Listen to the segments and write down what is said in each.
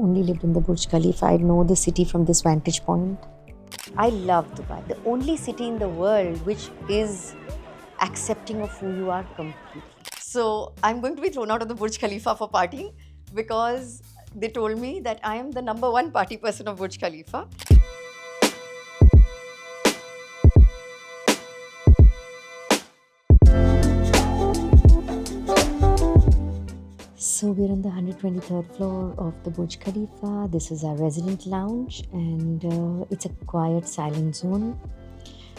only lived in the Burj Khalifa. I know the city from this vantage point. I love Dubai, the only city in the world which is accepting of who you are completely. So I'm going to be thrown out of the Burj Khalifa for partying because they told me that I am the number one party person of Burj Khalifa. So we're on the 123rd floor of the Burj Khalifa. This is our resident lounge and it's a quiet, silent zone.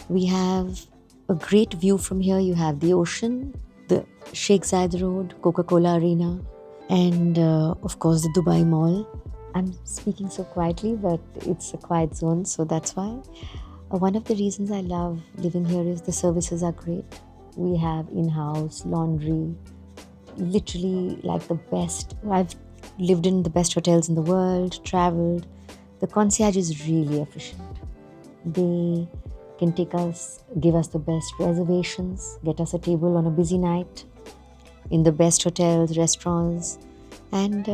We have a great view from here. You have the ocean, the Sheikh Zayed Road, Coca-Cola Arena, and of course the Dubai Mall. I'm speaking so quietly, but it's a quiet zone, so that's why. One of the reasons I love living here is the services are great. We have in-house laundry, literally like the best. I've lived in the best hotels in the world, traveled. The concierge is really efficient. They can give us the best reservations, get us a table on a busy night in the best hotels, restaurants. And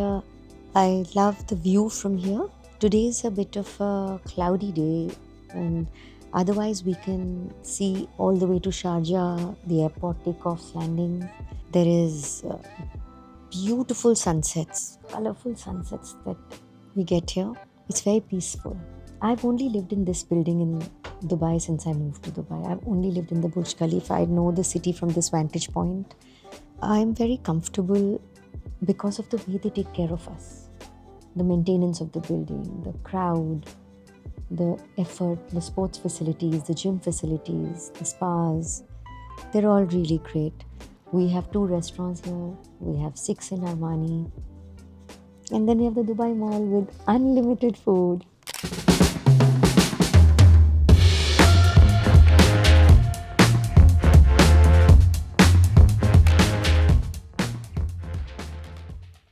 I love the view from here. Today is a bit of a cloudy day, and otherwise we can see all the way to Sharjah, the airport takeoffs, landing. There is beautiful sunsets, colorful sunsets that we get here. It's very peaceful. I've only lived in this building in Dubai since I moved to Dubai. I've only lived in the Burj Khalifa. I know the city from this vantage point. I'm very comfortable because of the way they take care of us. The maintenance of the building, the crowd, the effort, the sports facilities, the gym facilities, the spas, they're all really great. We have 2 restaurants here. We have 6 in Armani. And then we have the Dubai Mall with unlimited food.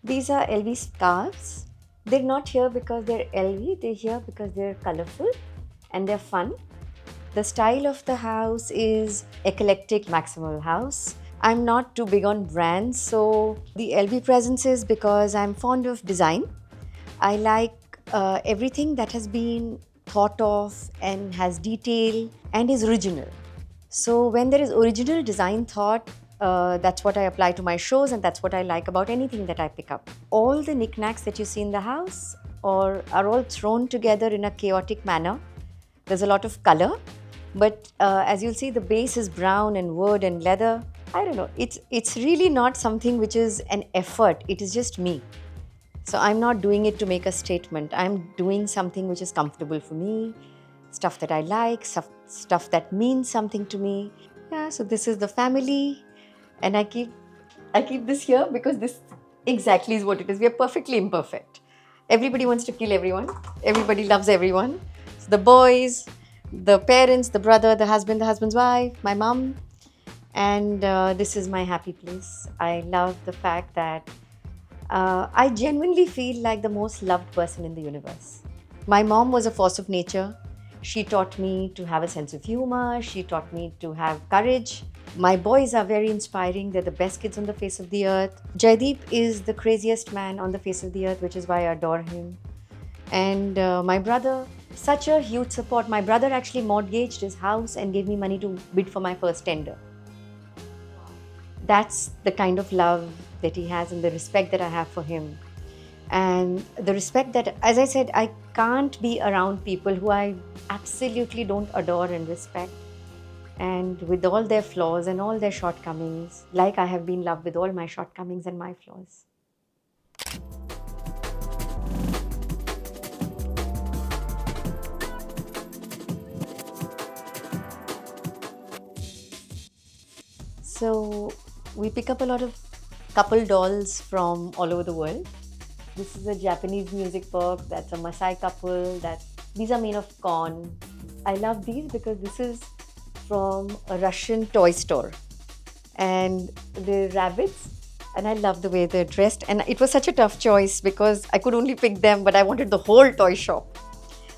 These are LV scarves. They're not here because they're LV, they're here because they're colorful and they're fun. The style of the house is eclectic maximal house. I'm not too big on brands, so the LV presence is because I'm fond of design. I like everything that has been thought of and has detail and is original. So when there is original design thought, that's what I apply to my shows, and that's what I like about anything that I pick up. All the knickknacks that you see in the house are all thrown together in a chaotic manner. There's a lot of color, but as you'll see, the base is brown and wood and leather. I don't know, it's really not something which is an effort, it is just me. So I'm not doing it to make a statement. I'm doing something which is comfortable for me, stuff that I like, stuff that means something to me. Yeah, so this is the family, and I keep this here because this exactly is what it is. We are perfectly imperfect. Everybody wants to kill everyone. Everybody loves everyone. So the boys, the parents, the brother, the husband's wife, my mom, and this is my happy place. I love the fact that I genuinely feel like the most loved person in the universe. My mom was a force of nature. She taught me to have a sense of humor. She taught me to have courage. My boys are very inspiring. They're the best kids on the face of the earth. Jaideep is the craziest man on the face of the earth, which is why I adore him. And my brother, such a huge support. My brother actually mortgaged his house and gave me money to bid for my first tender. That's the kind of love that he has and the respect that I have for him. And the respect that, as I said, I can't be around people who I absolutely don't adore and respect. And with all their flaws and all their shortcomings, like I have been loved with all my shortcomings and my flaws. So we pick up a lot of couple dolls from all over the world. This is a Japanese music box, that's a Maasai couple, these are made of corn. I love these because this is from a Russian toy store. And they're rabbits, and I love the way they're dressed. And it was such a tough choice because I could only pick them, but I wanted the whole toy shop.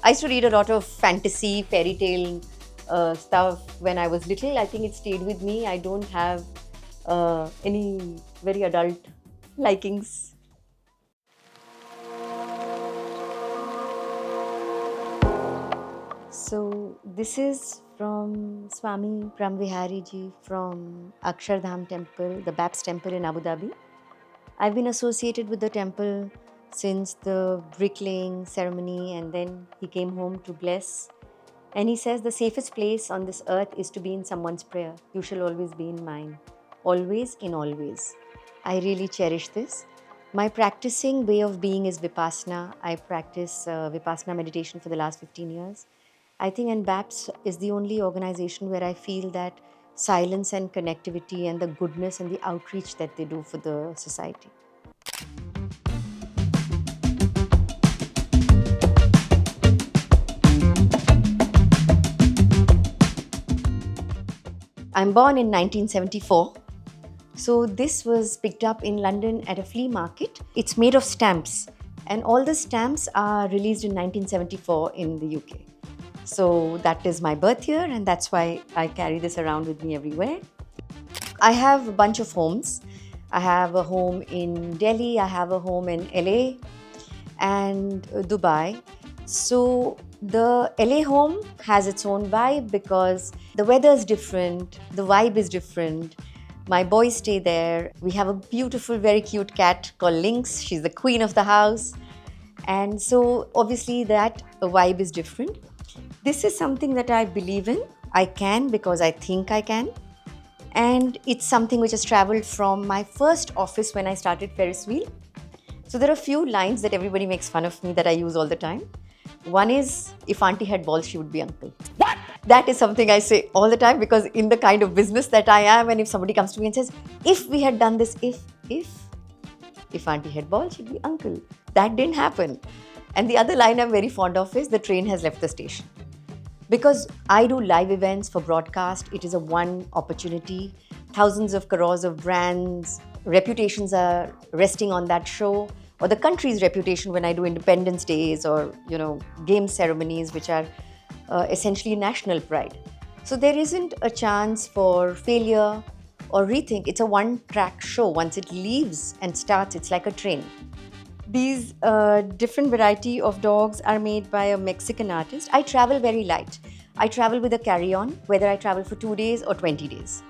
I used to read a lot of fantasy, fairy tale stuff when I was little. I think it stayed with me. I don't have any very adult likings. So this is from Swami Brahmvihari ji from Akshardham Temple, the Babs Temple in Abu Dhabi. I've been associated with the temple since the bricklaying ceremony, and then he came home to bless. And he says, the safest place on this earth is to be in someone's prayer. You shall always be in mine. Always in always. I really cherish this. My practicing way of being is Vipassana. I practice Vipassana meditation for the last 15 years. I think NBAPS is the only organization where I feel that silence and connectivity and the goodness and the outreach that they do for the society. I'm born in 1974. So this was picked up in London at a flea market. It's made of stamps, and all the stamps are released in 1974 in the UK. So that is my birth year, and that's why I carry this around with me everywhere. I have a bunch of homes. I have a home in Delhi, I have a home in LA and Dubai. So the LA home has its own vibe because the weather is different, the vibe is different. My boys stay there. We have a beautiful, very cute cat called Lynx. She's the queen of the house. And so obviously that vibe is different. This is something that I believe in. I can because I think I can. And it's something which has traveled from my first office when I started Ferris Wheel. So there are a few lines that everybody makes fun of me that I use all the time. One is, if auntie had balls, she would be uncle. What? That is something I say all the time because in the kind of business that I am, and if somebody comes to me and says, if we had done this, if auntie had balls, she'd be uncle. That didn't happen. And the other line I'm very fond of is, the train has left the station. Because I do live events for broadcast, it is a one opportunity. Thousands of crores of brands, reputations are resting on that show, or the country's reputation when I do Independence Days or game ceremonies, which are essentially national pride. So there isn't a chance for failure or rethink. It's a one-track show. Once it leaves and starts, it's like a train. These different variety of dogs are made by a Mexican artist. I travel very light. I travel with a carry-on, whether I travel for 2 days or 20 days.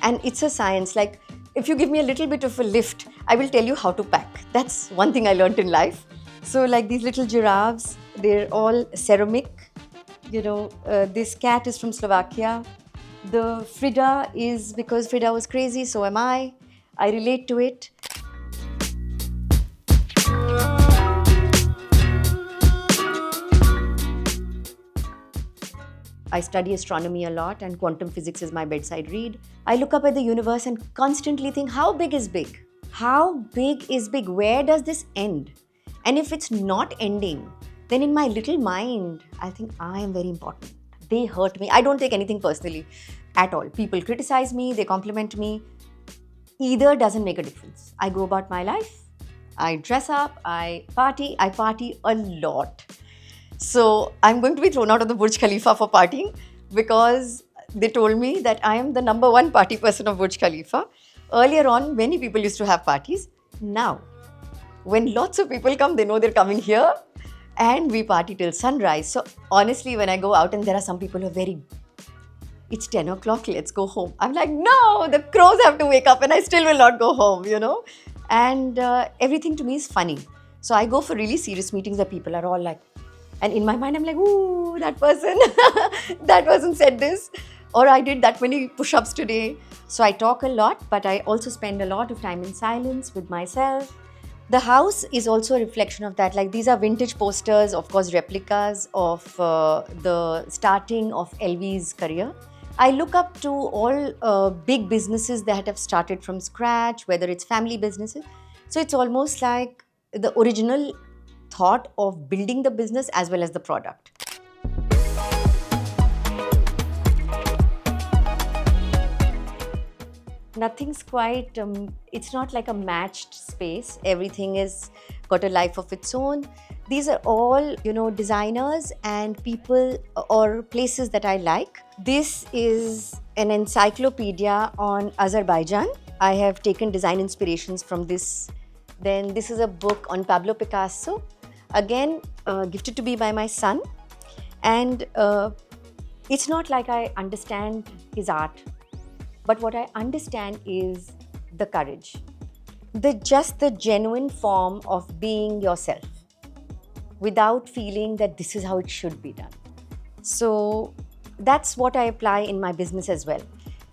And it's a science. Like, if you give me a little bit of a lift, I will tell you how to pack. That's one thing I learned in life. So like these little giraffes, they're all ceramic. This cat is from Slovakia. The Frida is because Frida was crazy, so am I. I relate to it. I study astronomy a lot, and quantum physics is my bedside read. I look up at the universe and constantly think, how big is big? How big is big? Where does this end? And if it's not ending, then in my little mind, I think I am very important. They hurt me. I don't take anything personally at all. People criticize me, they compliment me. Either doesn't make a difference. I go about my life. I dress up, I party a lot. So I'm going to be thrown out of the Burj Khalifa for partying because they told me that I am the number one party person of Burj Khalifa. Earlier on, many people used to have parties. Now, when lots of people come, they know they're coming here and we party till sunrise. So honestly, when I go out and there are some people who are it's 10 o'clock, let's go home. I'm like, no, the crows have to wake up and I still will not go home, And everything to me is funny. So I go for really serious meetings that people are all like, and in my mind, I'm like, ooh, that person said this. Or I did that many push-ups today. So I talk a lot, but I also spend a lot of time in silence with myself. The house is also a reflection of that. Like, these are vintage posters, of course, replicas of the starting of LV's career. I look up to all big businesses that have started from scratch, whether it's family businesses. So it's almost like the original thought of building the business as well as the product. Nothing's quite, it's not like a matched space. Everything is got a life of its own. These are all, designers and people or places that I like. This is an encyclopedia on Azerbaijan. I have taken design inspirations from this. Then this is a book on Pablo Picasso. Again, gifted to me by my son. And it's not like I understand his art, but what I understand is the courage, the genuine form of being yourself without feeling that this is how it should be done. So that's what I apply in my business as well.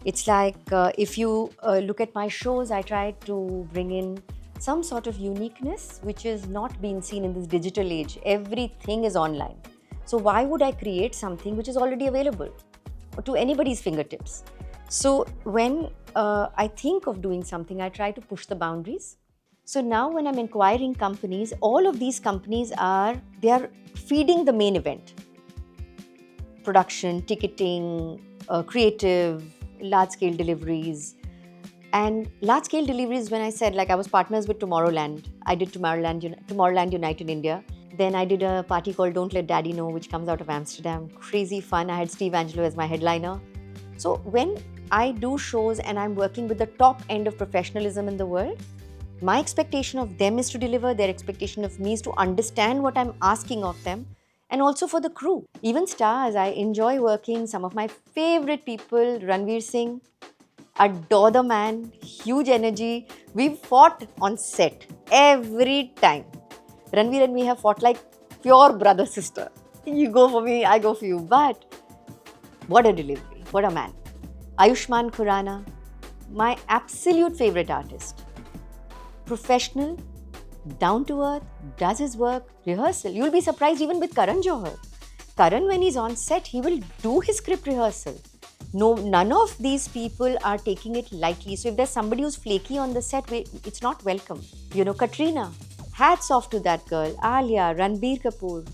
It's like if you look at my shows, I try to bring in some sort of uniqueness which is not being seen in this digital age. Everything is online. So why would I create something which is already available to anybody's fingertips? So when I think of doing something, I try to push the boundaries. So now when I'm inquiring companies, all of these companies they are feeding the main event: production, ticketing, creative, large scale deliveries. And large scale deliveries, when I said, like, I was partners with Tomorrowland, I did Tomorrowland Unite in India. Then I did a party called Don't Let Daddy Know, which comes out of Amsterdam. Crazy fun. I had Steve Angelo as my headliner. So when I do shows and I'm working with the top end of professionalism in the world, my expectation of them is to deliver, their expectation of me is to understand what I'm asking of them, and also for the crew. Even stars, I enjoy working. Some of my favorite people, Ranveer Singh, adore the man, huge energy. We've fought on set every time. Ranveer and me have fought like pure brother sister. You go for me, I go for you. But what a delivery, what a man. Ayushmann Khurrana, my absolute favorite artist. Professional, down to earth, does his work, rehearsal. You'll be surprised even with Karan Johar. Karan, when he's on set, he will do his script rehearsal. No, none of these people are taking it lightly. So if there's somebody who's flaky on the set, it's not welcome. Katrina, hats off to that girl. Alia, Ranbir Kapoor.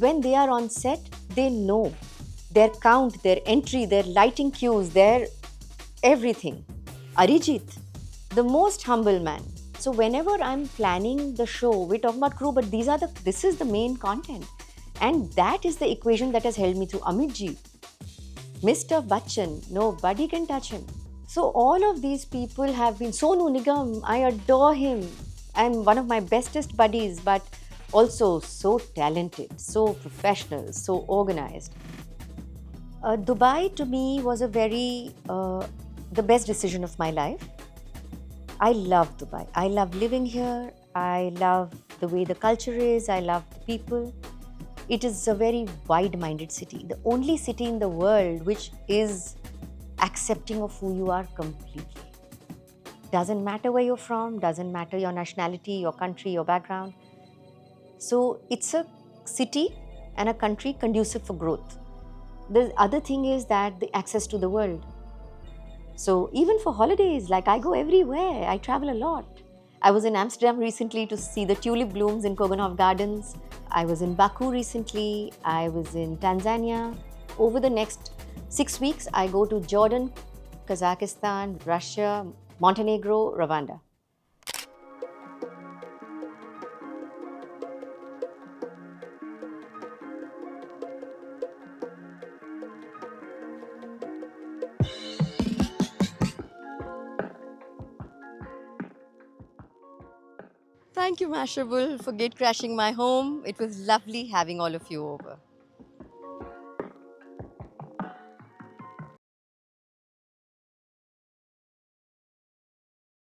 When they are on set, they know their count, their entry, their lighting cues, their everything. Arijit, the most humble man. So whenever I'm planning the show, we're talking about crew, but this is the main content. And that is the equation that has held me through. Amit ji, Mr. Bachchan, nobody can touch him. So all of these people have been. Sonu Nigam, I adore him. I'm one of my bestest buddies, but also so talented, so professional, so organized. Dubai to me was the best decision of my life. I love Dubai. I love living here. I love the way the culture is. I love the people. It is a very wide-minded city. The only city in the world which is accepting of who you are completely. Doesn't matter where you're from, doesn't matter your nationality, your country, your background. So it's a city and a country conducive for growth. The other thing is that the access to the world. So even for holidays, like, I go everywhere, I travel a lot. I was in Amsterdam recently to see the tulip blooms in Koganhof Gardens. I was in Baku recently. I was in Tanzania. Over the next 6 weeks, I go to Jordan, Kazakhstan, Russia, Montenegro, Rwanda. Thank you, Mashable, for gate crashing my home. It was lovely having all of you over.